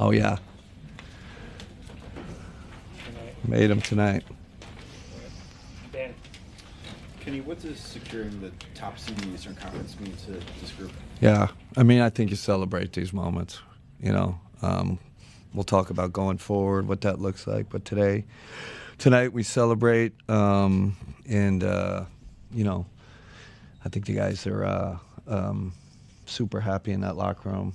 Oh, yeah. Made him tonight. Dan. Kenny, what does securing the top seed in the Eastern Conference mean to this group? Yeah, I mean, I think you celebrate these moments. You know, we'll talk about going forward, what that looks like. But tonight we celebrate, and you know, I think the guys are super happy in that locker room,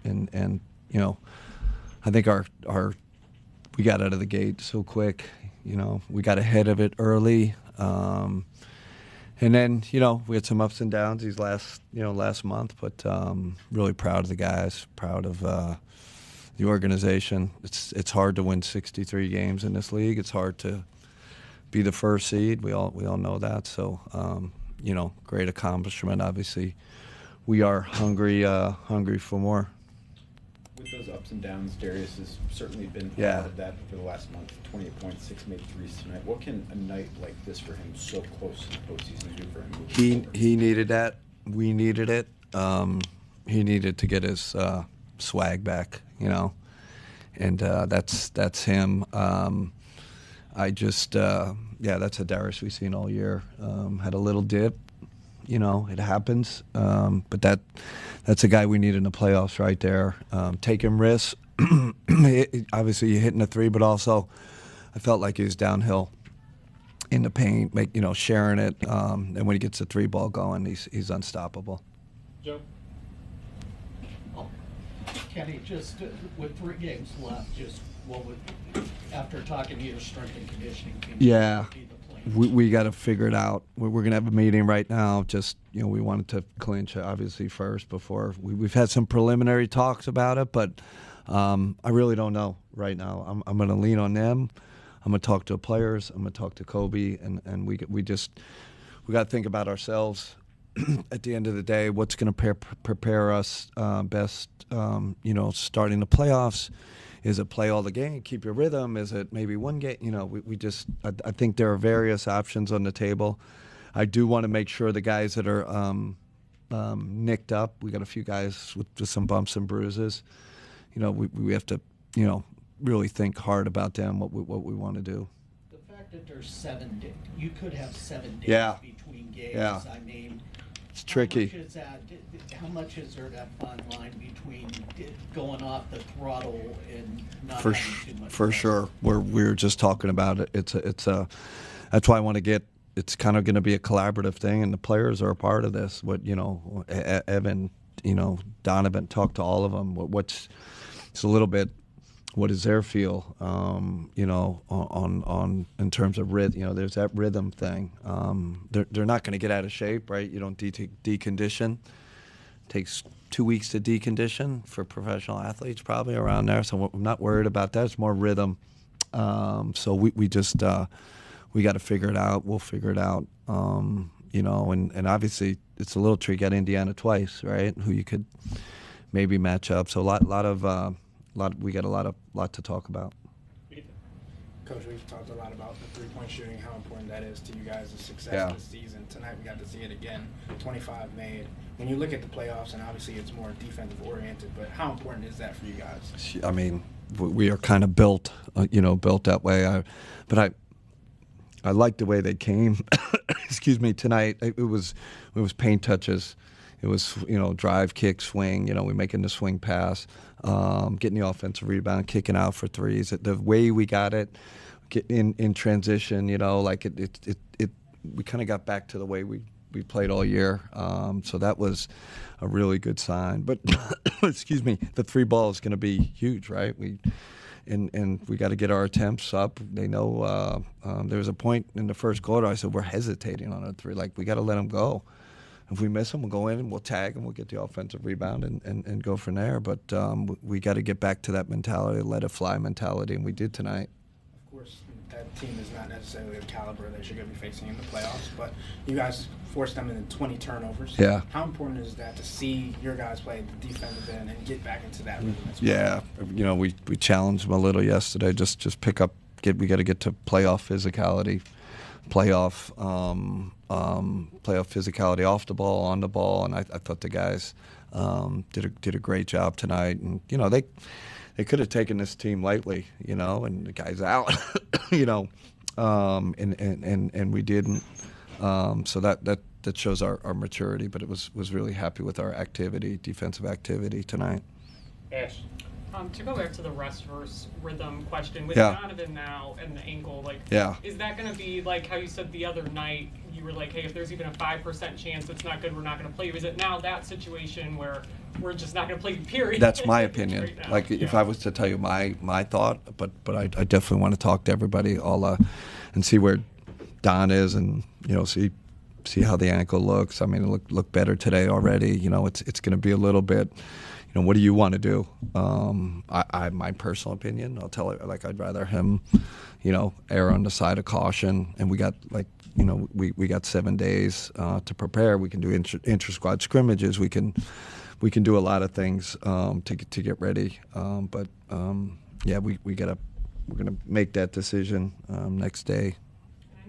and you know, I think our we got out of the gate so quick. You know, we got ahead of it early. And then, you know, we had some ups and downs these last month, but really proud of the guys, proud of the organization. It's hard to win 63 games in this league. It's hard to be the first seed. We all know that. So, you know, great accomplishment. Obviously, we are hungry for more. With those ups and downs, Darius has certainly been part of that for the last month. 28 points, 6 made threes tonight. What can a night like this for him, so close to the postseason, do for him? He needed that. We needed it. He needed to get his swag back, you know, and that's him. I just that's a Darius we've seen all year. Had a little dip. You know, it happens, but that's a guy we need in the playoffs right there. Taking risks. Obviously, you're hitting a three, but also I felt like he was downhill in the paint, sharing it. And when he gets the three ball going, he's unstoppable. Joe? Kenny, just with 3 games left, just what would, after talking to your strength and conditioning team, be the plan? We got to figure it out. We're going to have a meeting right now. Just, we wanted to clinch, obviously, first before. We've had some preliminary talks about it, but I really don't know right now. I'm going to lean on them. I'm going to talk to the players. I'm going to talk to Kobe, and we got to think about ourselves. At the end of the day, what's going to prepare us best, starting the playoffs? Is it play all the game, keep your rhythm? Is it maybe one game? I think there are various options on the table. I do want to make sure the guys that are nicked up, we got a few guys with some bumps and bruises. We have to, really think hard about them, what we want to do. The fact that there's 7 days, you could have 7 days between games. Yeah. I mean, it's tricky. How much is there that fine line between going off the throttle and not for having too much? For sure, we were just talking about it. It's a that's why I want to get. It's kind of going to be a collaborative thing, and the players are a part of this. Evan, Donovan, talked to all of them. It's a little bit. What is their feel? On in terms of rhythm. There's that rhythm thing. They're not going to get out of shape, right? You don't decondition. It takes 2 weeks to decondition for professional athletes, probably around there. So I'm not worried about that. It's more rhythm. So we just we got to figure it out. We'll figure it out. And obviously it's a little tricky. Got Indiana twice, right? Who you could maybe match up. So we got a lot to talk about. Coach, we've talked a lot about the three-point shooting, how important that is to you guys' success this season. Tonight we got to see it again, 25 made. When you look at the playoffs, and obviously it's more defensive-oriented, but how important is that for you guys? I mean, we are kind of built that way. But I like the way they came. Excuse me, tonight. It was paint touches. It was, drive, kick, swing, we're making the swing pass, getting the offensive rebound, kicking out for threes. The way we got it in transition, we kind of got back to the way we played all year. So that was a really good sign. But, excuse me, the 3 ball is going to be huge, right? We got to get our attempts up. They know there was a point in the first quarter I said, we're hesitating on a 3. Like, we got to let them go. If we miss them, we'll go in and we'll tag and we'll get the offensive rebound and go from there. But we got to get back to that mentality, let it fly mentality, and we did tonight. Of course, that team is not necessarily the caliber that you're going to be facing in the playoffs, but you guys forced them into 20 turnovers. Yeah. How important is that to see your guys play the defensive end and get back into that rhythm as well? Yeah, we challenged them a little yesterday. Just pick up, we got to get to playoff physicality. Playoff physicality off the ball, on the ball, and I thought the guys did a great job tonight. And they could have taken this team lightly, and the guy's out, and we didn't. So that shows our maturity. But it was really happy with our defensive activity tonight. Ash. To go back to the rest versus rhythm question, with Yeah. Donovan now and the ankle, Yeah. is that going to be like how you said the other night? You were like, hey, if there's even a 5% chance it's not good, we're not going to play you. Is it now that situation where we're just not going to play you, period? That's my opinion. Right now? Like, if Yeah. I was to tell you my thought, but I definitely want to talk to everybody and see where Don is, and see how the ankle looks. I mean, it looked better today already. It's going to be a little bit. What do you want to do? My personal opinion, I'll tell you, I'd rather him, err on the side of caution. And we got we got 7 days to prepare. We can do inter-squad scrimmages. We can do a lot of things to get ready. But we're gonna make that decision next day.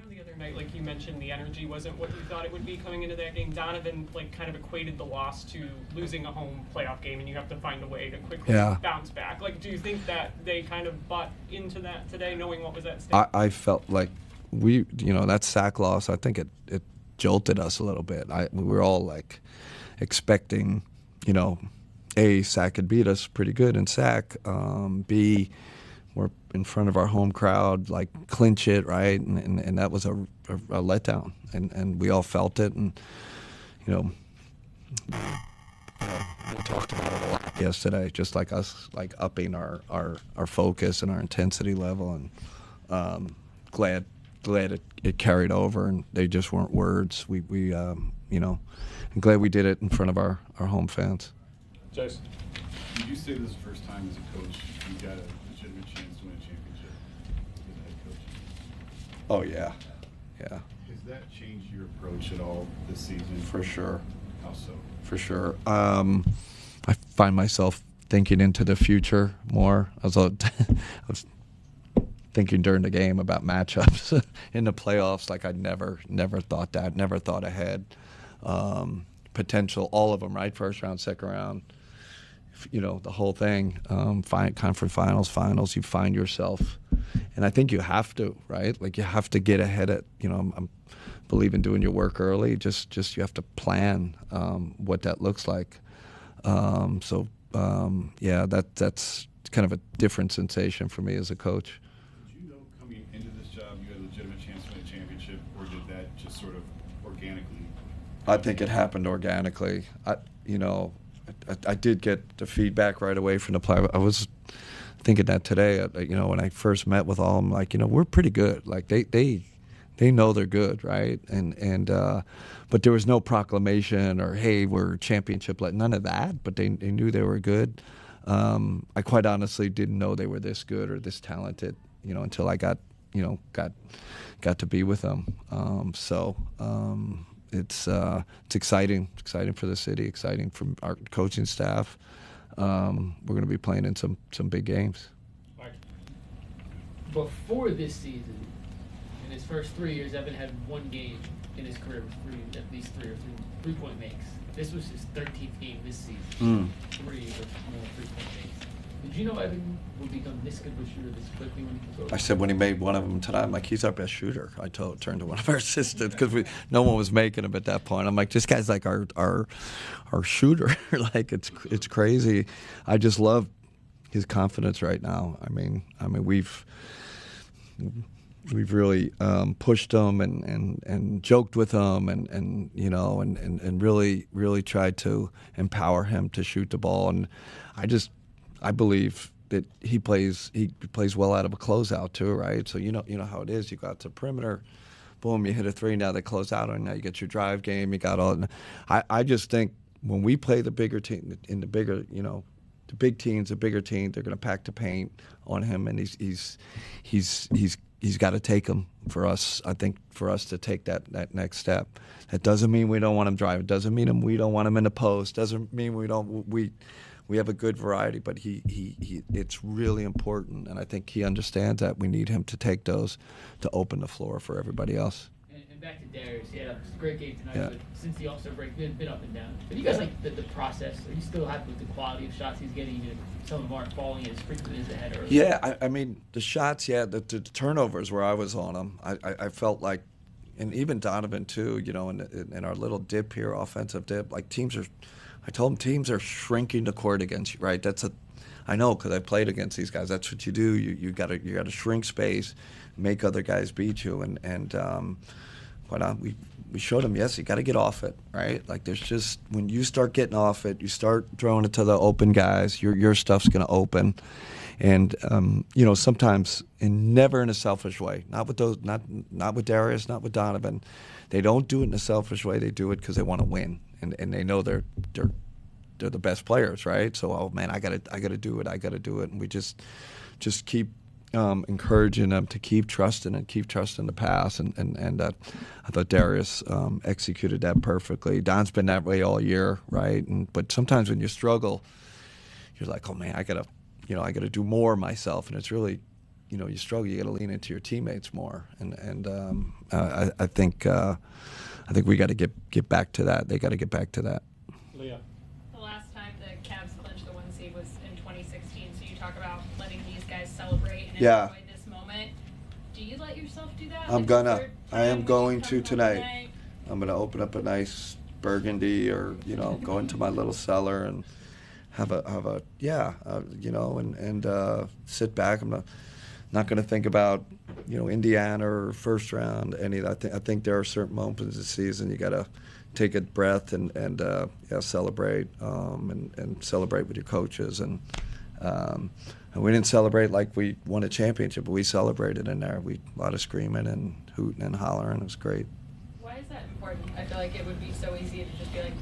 The other night, like you mentioned, the energy wasn't what you thought it would be coming into that game. Donovan kind of equated the loss to losing a home playoff game, and you have to find a way to quickly bounce back. Do you think that they kind of bought into that today, knowing what was at stake? I felt like that sack loss, I think it jolted us a little bit. We were all expecting, A, sack could beat us pretty good in sack. B, we're in front of our home crowd, clinch it, right? And that was a letdown, and we all felt it. And we talked about it a lot yesterday, just like us, upping our focus and our intensity level. And glad it carried over, and they just weren't words. We I'm glad we did it in front of our home fans. Jason. Did you say this is the first time as a coach you got a legitimate chance to win a championship as a head coach? Oh, yeah. Has that changed your approach at all this season? For sure. How so? For sure. I find myself thinking into the future more. I was thinking during the game about matchups in the playoffs. I never thought that. Never thought ahead. Potential, all of them, right? First round, second round. The whole thing. Conference finals. You find yourself, and I think you have to, right? You have to get ahead at. I believe in doing your work early. Just you have to plan what that looks like. That's kind of a different sensation for me as a coach. Did you know coming into this job you had a legitimate chance to win a championship, or did that just sort of organically? I think it happened organically. I did get the feedback right away from the player. I was thinking that today. When I first met with all of them, we're pretty good. They know they're good, right? But there was no proclamation or, hey, we're championship. None of that. But they knew they were good. I quite honestly didn't know they were this good or this talented, until I got to be with them. It's exciting. It's exciting for the city. Exciting for our coaching staff. We're going to be playing in some big games. Before this season, in his first 3 years, Evan had one game in his career with at least three-point makes. This was his 13th game this season. 3 with more three-point makes. Did you know Evan would become this good of a shooter this quickly when he took over? I said when he made one of them tonight, I'm like, he's our best shooter. I turned to one of our assistants because no one was making him at that point. I'm like, this guy's our shooter. It's crazy. I just love his confidence right now. I mean we've really pushed him and joked with him and really tried to empower him to shoot the ball. And I believe that he plays well out of a closeout too, right? So you know how it is. You go out to the perimeter, boom, you hit a three. Now they close out, and now you get your drive game. You got all. I just think when we play the bigger team in the bigger, the big teams, the bigger team, they're going to pack the paint on him, and he's got to take them for us. I think for us to take that next step. That doesn't mean we don't want him driving. Doesn't mean we don't want him in the post. Doesn't mean we have a good variety, but he it's really important, and I think he understands that we need him to take those to open the floor for everybody else. And back to Darius. He had a great game tonight, Yeah. but since the All-Star break, been up and down. But you guys like the process? Are you still happy with the quality of shots he's getting? Even if some of them aren't falling as frequently as they had earlier. Yeah, I mean, the shots, the turnovers where I was on them, I felt like, and even Donovan too, in our little dip here, offensive dip, like I told him teams are shrinking the court against you, right? I know because I played against these guys. That's what you do. You gotta shrink space, make other guys beat you, but we showed them, yes, you got to get off it, right? Like there's just, when you start getting off it, you start throwing it to the open guys, your stuff's going to open. And, sometimes, and never in a selfish way, not with Darius, not with Donovan. They don't do it in a selfish way. They do it because they want to win. And they know they're the best players, right? So, oh man, I gotta do it. And we just keep encouraging them to keep trusting the pass, and I thought Darius executed that perfectly. Don's been that way all year, right? But sometimes when you struggle, you're like, oh man, I gotta do more myself, and it's really, you struggle, you gotta lean into your teammates more, and I think we got to get back to that. They got to get back to that. Leah. The last time the Cavs clinched the 1 seed was in 2016. So you talk about letting these guys celebrate and enjoy this moment. Do you let yourself do that? I am going to tonight. I'm gonna open up a nice Burgundy, or go into my little cellar and have a sit back. I'm not going to think about Indiana or first round. I think there are certain moments in the season you got to take a breath and celebrate and celebrate with your coaches, and we didn't celebrate like we won a championship, but we celebrated in there. A lot of screaming and hooting and hollering. It was great. Why is that important? I feel like it would be so easy to just be like,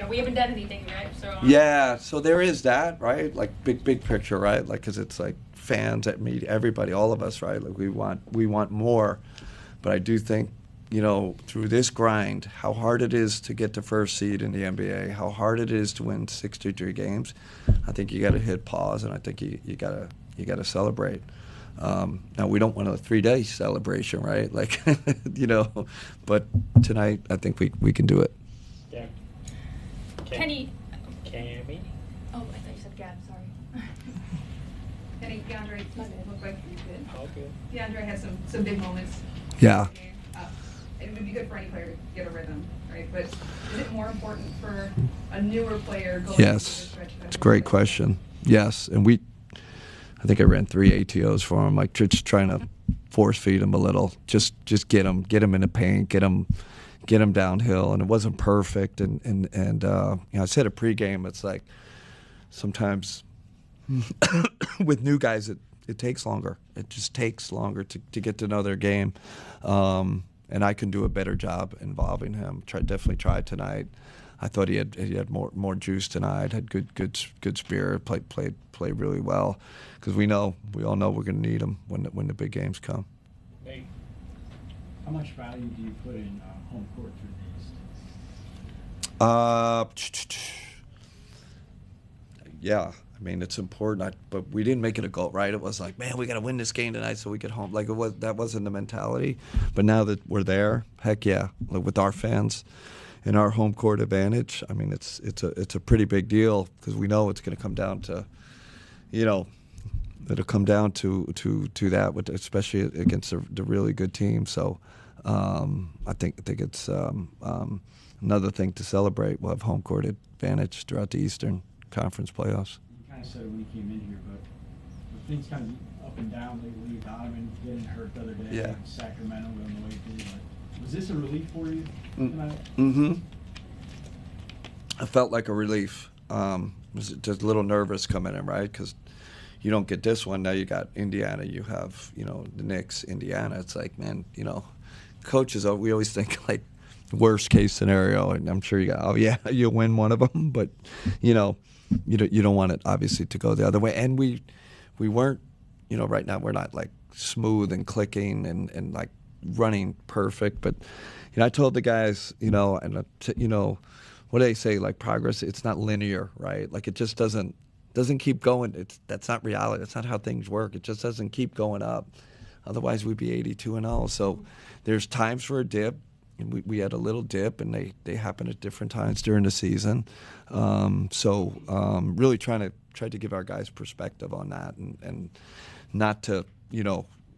we haven't done anything, right? So yeah, so there is that, right? Like big picture, right? Like, because it's like fans that meet everybody, all of us, right? Like we want more, but I do think, through this grind, how hard it is to get the first seed in the NBA, how hard it is to win 63 games. I think you got to hit pause, and I think you got to celebrate. Now we don't want a 3-day celebration, right? Like, but tonight I think we can do it. Yeah. Kenny. Cammy. Oh, I thought you said Gab. Sorry. Kenny, DeAndre looked like you did. Okay. DeAndre has some big moments. Yeah. It would be good for any player to get a rhythm, right? But is it more important for a newer player going Yes. through this stretch? It's a great question. Yes, and I think I ran 3 ATOs for him, like just trying to force feed him a little, just get him in the paint, get him downhill, and it wasn't perfect. And I said a pregame, it's like sometimes with new guys it takes longer. It just takes longer to get to know their game, and I can do a better job involving him. Definitely tried tonight. I thought he had more juice tonight. Had good spirit. Played really well, because we all know we're going to need him when the big games come. Nate. How much value do you put in home court through these? Yeah. I mean, it's important, but we didn't make it a goal, right? It was like, man, we got to win this game tonight so we get home. Like that wasn't the mentality. But now that we're there, heck yeah, with our fans and our home court advantage, I mean, it's a pretty big deal, because we know it's going to come down to, it'll come down to that, especially against the really good team. So I think it's another thing to celebrate. We'll have home court advantage throughout the Eastern Conference playoffs. I said it when you came in here, but with things kind of up and down lately, Donovan getting hurt the other day, Yeah. Sacramento on the way through, but was this a relief for you tonight? Mm-hmm. I felt like a relief. Was just a little nervous coming in, right? Because you don't get this one. Now you got Indiana. You have, the Knicks, Indiana. It's like, man, coaches, we always think like worst case scenario, and I'm sure you'll win one of them, but you don't want it obviously to go the other way. And we weren't, right now we're not like smooth and clicking and like running perfect, but I told the guys, what do they say, like progress, it's not linear, right? Like it just doesn't keep going. That's not reality. That's not how things work. It just doesn't keep going up. Otherwise we'd be 82-0. So there's times for a dip, we had a little dip, and they happen at different times during the season. Really try to give our guys perspective on that, and not to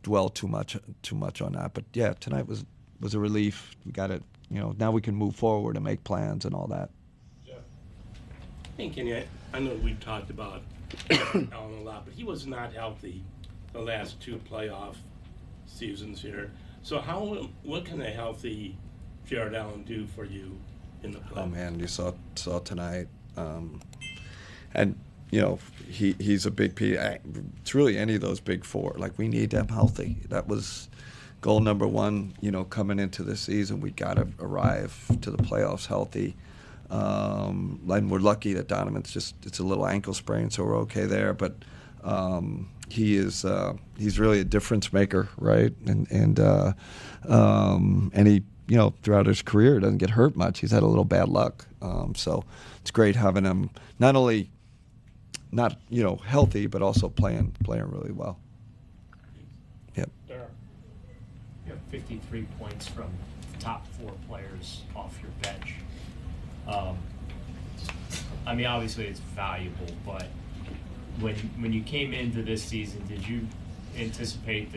dwell too much on that. But yeah, tonight was a relief. We got it. Now we can move forward and make plans and all that. Hey, Kenny, I know we've talked about Allen a lot, but he was not healthy the last 2 playoff seasons here. So what can a healthy Jared Allen do for you in the playoffs? Oh man, you saw tonight, and he's a big piece. It's really any of those big 4. Like, we need them healthy. That was goal number 1. Coming into this season, we got to arrive to the playoffs healthy. And we're lucky that Donovan's it's a little ankle sprain, so we're okay there. But he's really a difference maker, right? And he throughout his career doesn't get hurt much. He's had a little bad luck, so it's great having him not only not healthy, but also playing really well. Yep. You have 53 points from the top 4 players off your bench. I mean, obviously it's valuable, but when you came into this season, did you anticipate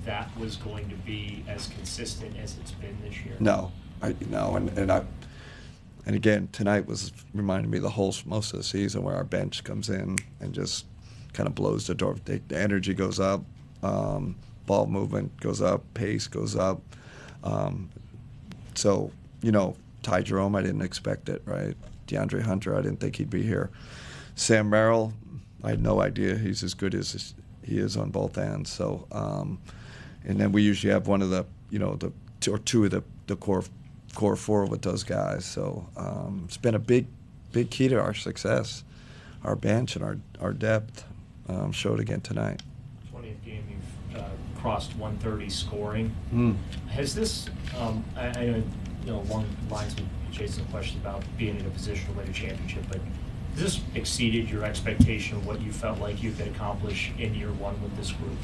that was going to be as consistent as it's been this year? No, and again, tonight was reminding me of most of the season, where our bench comes in and just kind of blows the door. The energy goes up, ball movement goes up, pace goes up. Ty Jerome, I didn't expect it, right? DeAndre Hunter, I didn't think he'd be here. Sam Merrill, I had no idea he's as good as he is on both ends. So, and then we usually have one of the, two of the core 4 with those guys. So it's been a big key to our success. Our bench and our depth showed again tonight. 20th game you've crossed 130 scoring. Has this, I know, along the lines of Jason's question about being in a position to win a championship, but has this exceeded your expectation of what you felt like you could accomplish in year 1 with this group?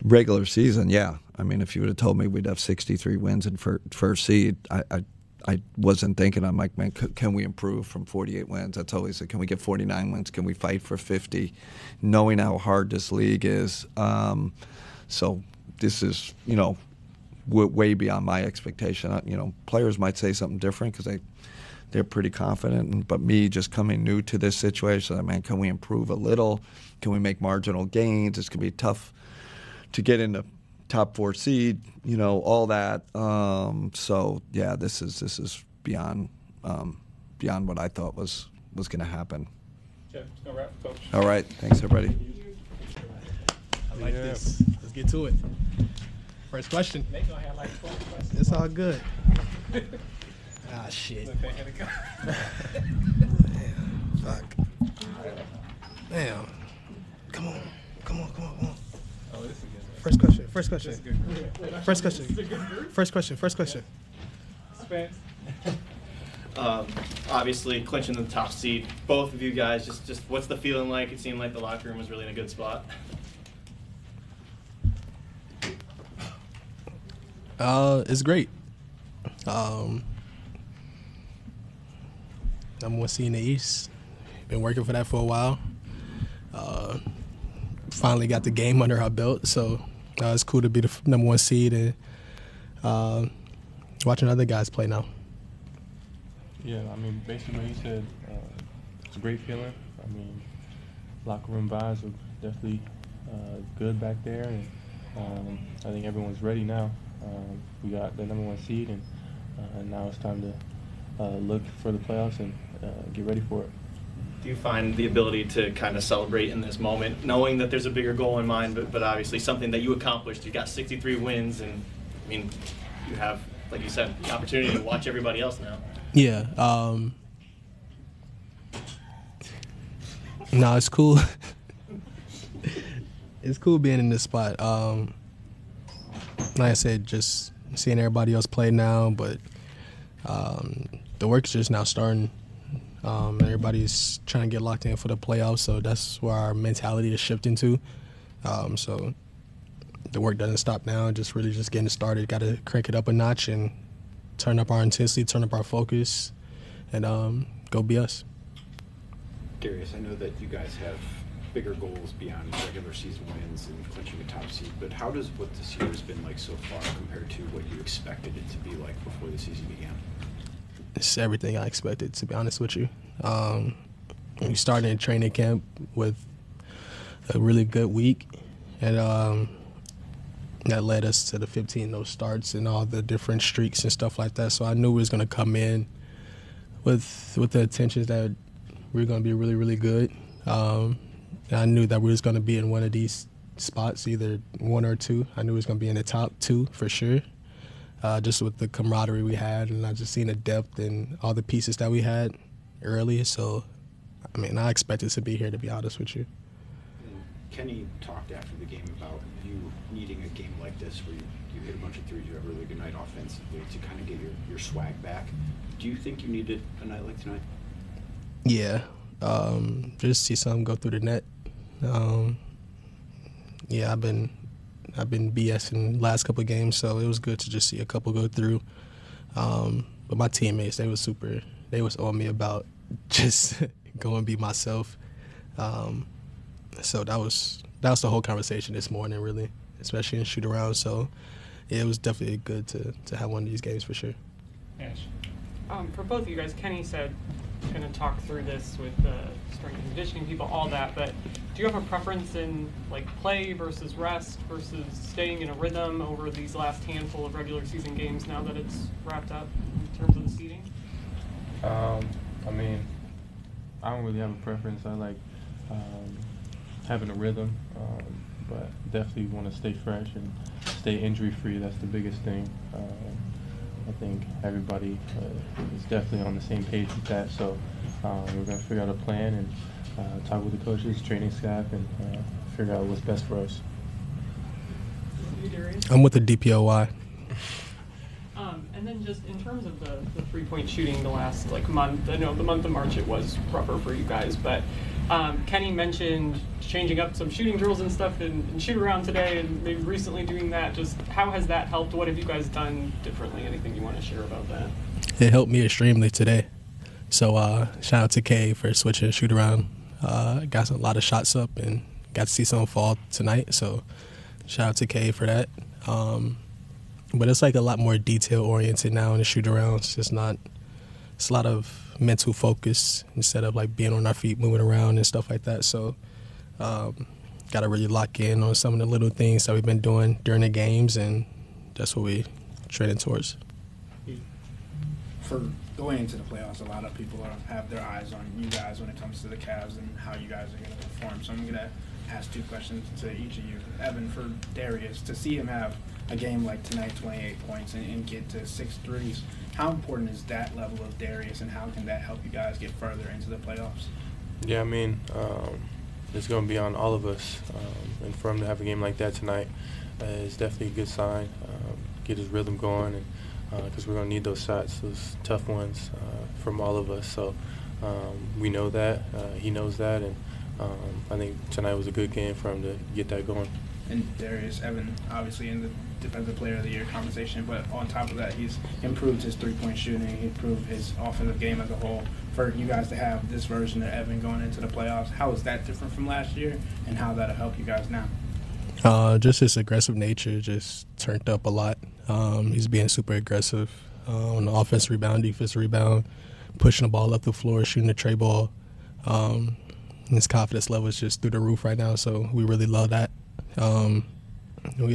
Regular season, yeah. I mean, if you would have told me we'd have 63 wins in first seed, I wasn't thinking. I'm like, man, can we improve from 48 wins? That's always can we get 49 wins? Can we fight for 50? Knowing how hard this league is, so this is way beyond my expectation. Players might say something different because they're pretty confident, but me just coming new to this situation, man, can we improve a little? Can we make marginal gains? It's gonna be tough to get in the top 4 seed, all that. So yeah, this is beyond what I thought was going to happen. Jeff, it's gonna wrap, Coach. All right, thanks everybody. I like this. Let's get to it. First question. Nate gonna have like 12 questions. It's all good. Ah, shit. Fuck. Damn. Come on. Oh, this is good. First question. Spence. Obviously, clinching the top seed. Both of you guys, just what's the feeling like? It seemed like the locker room was really in a good spot. It's great. Number 1 seed in the East. Been working for that for a while. Finally got the game under our belt, so it's cool to be the number 1 seed and watching other guys play now. Yeah, I mean, basically what he said, it's a great feeling. I mean, locker room vibes are definitely good back there, and I think everyone's ready now. We got the number 1 seed, and now it's time to look for the playoffs and get ready for it. Do you find the ability to kind of celebrate in this moment, knowing that there's a bigger goal in mind, but obviously something that you accomplished? You got 63 wins, and I mean, you have, like you said, the opportunity to watch everybody else now. Yeah. No, it's cool. It's cool being in this spot. Like I said, just seeing everybody else play now, but the work is just now starting. Everybody's trying to get locked in for the playoffs, so that's where our mentality is shifting to. So the work doesn't stop now. Just really just getting started. Got to crank it up a notch and turn up our intensity, turn up our focus, and go be us. Darius, I know that you guys have bigger goals beyond regular season wins and clinching a top seed, but how does what this year has been like so far compared to what you expected it to be like before the season began? It's everything I expected, to be honest with you. We started in training camp with a really good week, and that led us to the 15-0 starts and all the different streaks and stuff like that. So I knew we was going to come in with the intentions that we were going to be really, really good. I knew that we was going to be in one of these spots, either one or two. I knew we was going to be in the top two for sure, just with the camaraderie we had, and I just seen the depth and all the pieces that we had early. So, I mean, I expected to be here, to be honest with you. Kenny talked after the game about you needing a game like this where you hit a bunch of threes, you have a really good night offensively to kind of get your swag back. Do you think you needed a night like tonight? Yeah, just see something go through the net. Yeah, I've been BSing the last couple of games, so it was good to just see a couple go through. But my teammates, they was on me about just go and be myself. So that was the whole conversation this morning, really, especially in shoot around. So yeah, it was definitely good to have one of these games for sure. Yes. For both of you guys, Kenny said going to talk through this with the strength and conditioning people, all that, but do you have a preference in like play versus rest versus staying in a rhythm over these last handful of regular season games now that it's wrapped up in terms of the seeding? I mean, I don't really have a preference. I like having a rhythm, but definitely want to stay fresh and stay injury-free. That's the biggest thing. I think everybody is definitely on the same page with that. So we're going to figure out a plan and talk with the coaches, training staff, and figure out what's best for us. I'm with the DPOY. And then just in terms of the three-point shooting the last month, I know the month of March it was rougher for you guys, but Kenny mentioned changing up some shooting drills and stuff in shoot around today and maybe recently doing that. Just how has that helped? What have you guys done differently? Anything you want to share about that? It helped me extremely today. So shout out to Kay for switching shoot around. Got a lot of shots up and got to see some fall tonight. So shout out to Kay for that. But it's like a lot more detail oriented now in the shoot arounds. It's a lot of mental focus instead of like being on our feet, moving around and stuff like that. So got to really lock in on some of the little things that we've been doing during the games, and that's what we're training towards. For going into the playoffs, a lot of people have their eyes on you guys when it comes to the Cavs and how you guys are going to perform. So I'm going to ask two questions to each of you. Evan, for Darius, to see him have a game like tonight, 28 points, and get to 6 threes, how important is that level of Darius, and how can that help you guys get further into the playoffs? Yeah, I mean, it's going to be on all of us. And for him to have a game like that tonight is definitely a good sign. Get his rhythm going, and because we're going to need those shots, those tough ones from all of us. So we know that. He knows that. And I think tonight was a good game for him to get that going. And Darius, Evan, obviously in the Defensive Player of the Year conversation, but on top of that, he's improved his three-point shooting, he improved his offensive game as a whole. For you guys to have this version of Evan going into the playoffs, how is that different from last year, and how that'll help you guys now? Just his aggressive nature just turned up a lot. He's being super aggressive on the offensive rebound, defensive rebound, pushing the ball up the floor, shooting the tray ball. His confidence level is just through the roof right now, so we really love that. I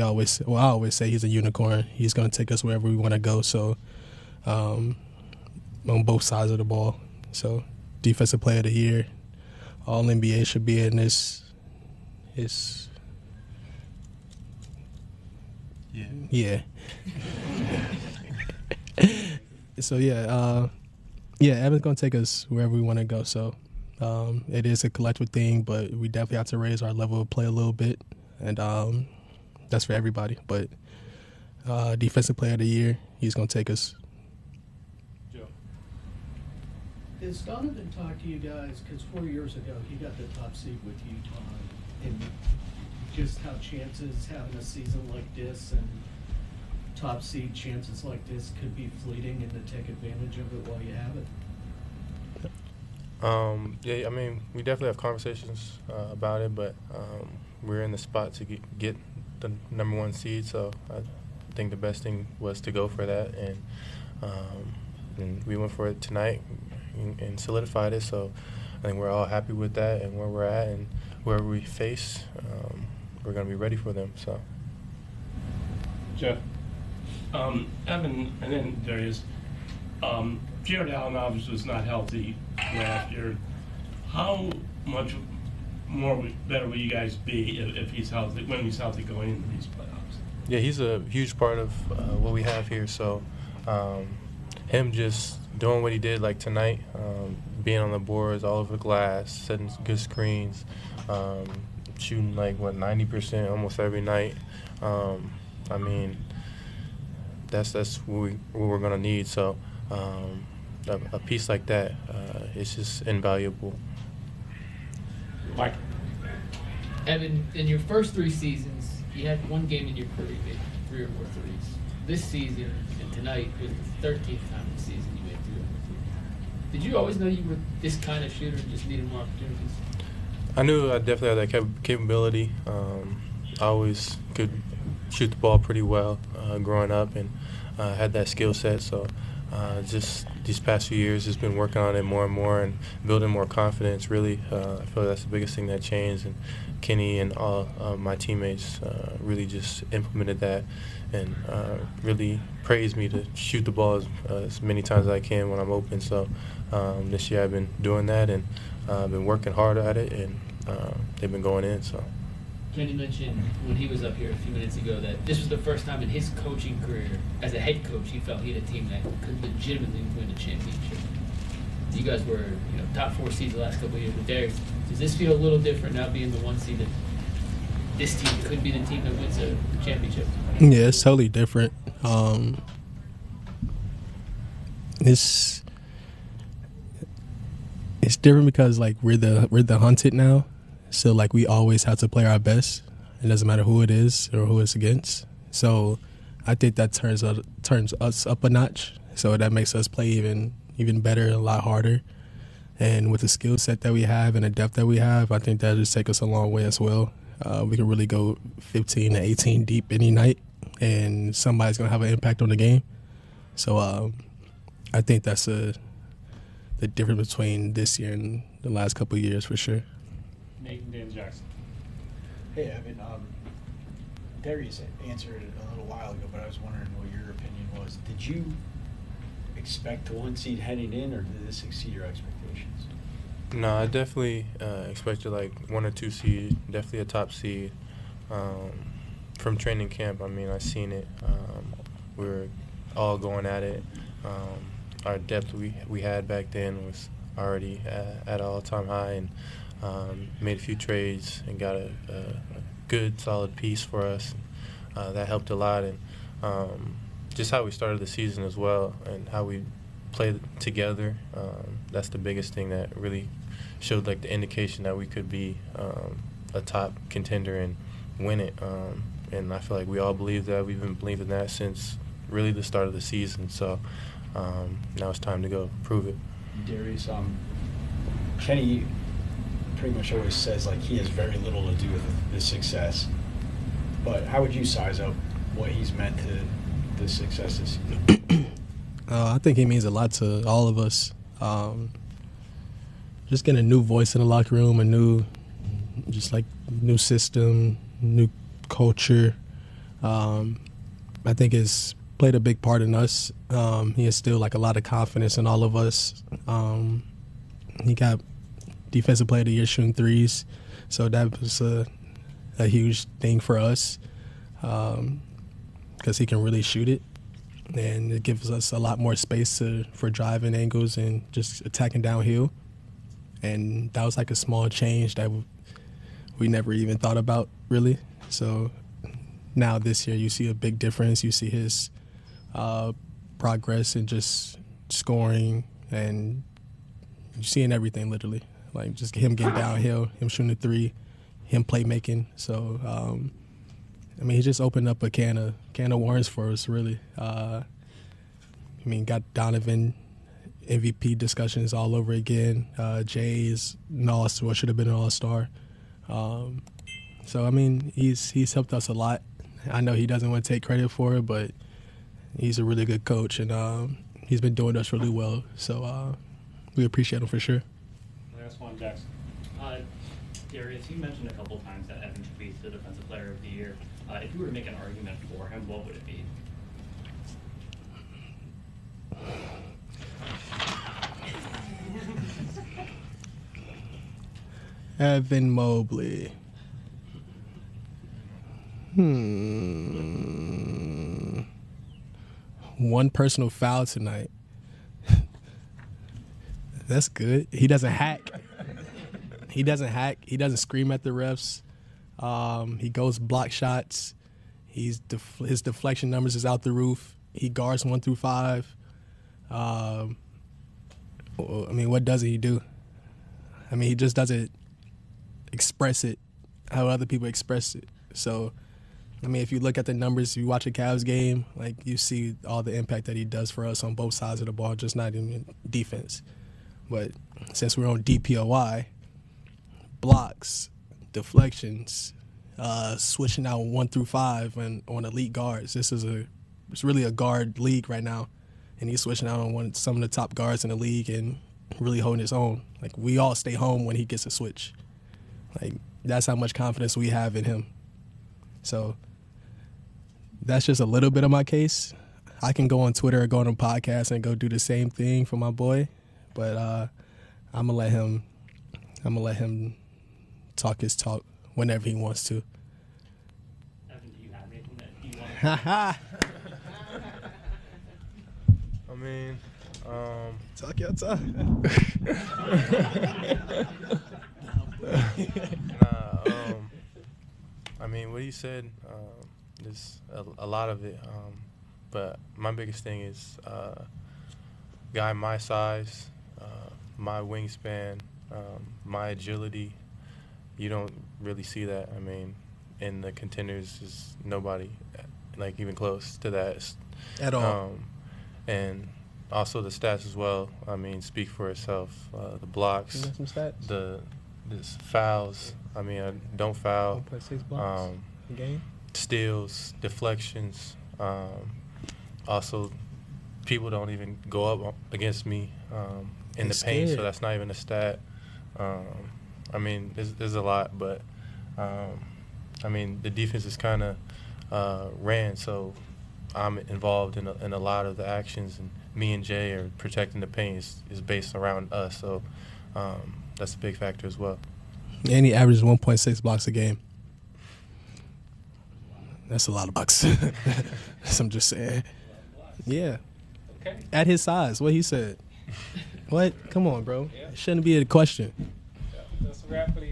always say he's a unicorn. He's going to take us wherever we want to go. So on both sides of the ball. So Defensive Player of the Year, All NBA should be in this. Yeah. So Evan's going to take us wherever we want to go. So it is a collective thing, but we definitely have to raise our level of play a little bit. And that's for everybody. But Defensive Player of the Year, he's going to take us. Joe. Has Donovan talked to you guys, because 4 years ago he got the top seed with Utah, and just how chances having a season like this and top seed chances like this could be fleeting, and to take advantage of it while you have it? Yeah, I mean, we definitely have conversations about it, but we're in the spot to get the number 1 seed, so I think the best thing was to go for that, and we went for it tonight and solidified it. So I think we're all happy with that and where we're at, and wherever we face, we're going to be ready for them. So, Jeff, Evan, and then Darius. Jared Allen obviously was not healthy last year. How much better will you guys be if he's healthy, when he's healthy going into these playoffs? Yeah, he's a huge part of what we have here. So him just doing what he did like tonight, being on the boards, all over the glass, setting good screens, shooting like, 90% almost every night. I mean, that's what we're going to need. So a piece like that is just invaluable. Mike? Evan, in your first 3 seasons, you had 1 game in your career you made 3 or more threes. This season and tonight was the 13th time this season you made 3 or more threes. Did you always know you were this kind of shooter and just needed more opportunities? I knew I definitely had that capability. I always could shoot the ball pretty well growing up, and had that skill set. So just these past few years, just been working on it more and more and building more confidence. Really, I feel like that's the biggest thing that changed. And Kenny and all my teammates really just implemented that and really praised me to shoot the ball as many times as I can when I'm open. So this year I've been doing that, and been working hard at it, and they've been going in. So. Kenny mentioned when he was up here a few minutes ago that this was the first time in his coaching career as a head coach he felt he had a team that could legitimately win a championship. You guys were, top 4 seeds the last couple of years with Darius. Does this feel a little different now being the 1 seed that this team could be the team that wins a championship? Yeah, it's totally different. It's different because we're the hunted now. So we always have to play our best. It doesn't matter who it is or who it's against. So I think that turns us up a notch. So that makes us play even better, a lot harder. And with the skill set that we have and the depth that we have, I think that'll just take us a long way as well. We can really go 15 to 18 deep any night, and somebody's gonna have an impact on the game. So I think that's the difference between this year and the last couple of years for sure. Nathan Dan Jackson. Hey, Evan. Darius answered it a little while ago, but I was wondering what your opinion was. Did you expect the 1 seed heading in, or did this exceed your expectations? No, I definitely expected 1 or 2 seed, definitely a top seed. From training camp, I mean, I seen it. We were all going at it. Our depth we had back then was already at an all-time high, and made a few trades and got a good, solid piece for us. That helped a lot, and just how we started the season as well and how we played together. That's the biggest thing that really showed the indication that we could be a top contender and win it. And I feel like we all believe that. We've been believing that since really the start of the season. So now it's time to go prove it. Darius, Kenny pretty much always says he has very little to do with the success. But how would you size up what he's meant to the success this season? I think he means a lot to all of us. Just getting a new voice in the locker room, a new system, new culture. I think it's played a big part in us. He instilled a lot of confidence in all of us. He got Defensive Player of the Year shooting threes, so that was a huge thing for us because he can really shoot it, and it gives us a lot more space for driving angles and just attacking downhill. And that was a small change that we never even thought about really. So now this year you see a big difference. You see his progress in just scoring, and you're seeing everything literally. Just him getting downhill, him shooting the 3, him playmaking. So, I mean, he just opened up a can of worms for us, really. I mean, got Donovan MVP discussions all over again. Jay's should have been an all-star. So, I mean, he's helped us a lot. I know he doesn't want to take credit for it, but he's a really good coach, and he's been doing us really well. So we appreciate him for sure. Last one, Jackson. Darius, you mentioned a couple times that Evan should be the Defensive Player of the Year. If you were to make an argument for him, what would it be? Evan Mobley. One personal foul tonight. That's good. He doesn't hack. He doesn't scream at the refs. He goes block shots. His deflection numbers is out the roof. He guards 1 through 5. I mean, what doesn't he do? I mean, he just doesn't express it how other people express it. So, I mean, if you look at the numbers, you watch a Cavs game, like you see all the impact that he does for us on both sides of the ball, just not in defense. But since we're on DPOY, blocks, deflections, switching out 1 through 5 and on elite guards. It's really a guard league right now, and he's switching out on some of the top guards in the league and really holding his own. Like, we all stay home when he gets a switch. Like, that's how much confidence we have in him. So that's just a little bit of my case. I can go on Twitter or go on a podcast and go do the same thing for my boy, but I'm gonna let him talk his talk whenever he wants to. Evan, do you have anything that you want to I mean, talk your talk. I mean, what he said, there's a lot of it, but my biggest thing is guy my size, my wingspan, my agility. You don't really see that. I mean, in the contenders, is nobody like even close to that at all. And also the stats as well. I mean, speak for itself. The blocks, You got some stats? the fouls. I mean, I don't foul. 1.6 blocks a game. Steals, deflections. Also, people don't even go up against me in the paint, so that's not even a stat. I mean, there's a lot, but I mean, the defense is kind of ran, so I'm involved in a lot of the actions, and me and Jay are protecting the paint is based around us, so that's a big factor as well. And he averages 1.6 blocks a game. That's a lot of blocks. So I'm just saying. Yeah. Okay. At his size, what he said. What? Come on, bro. Yeah. It shouldn't be a question. That's a wrap for the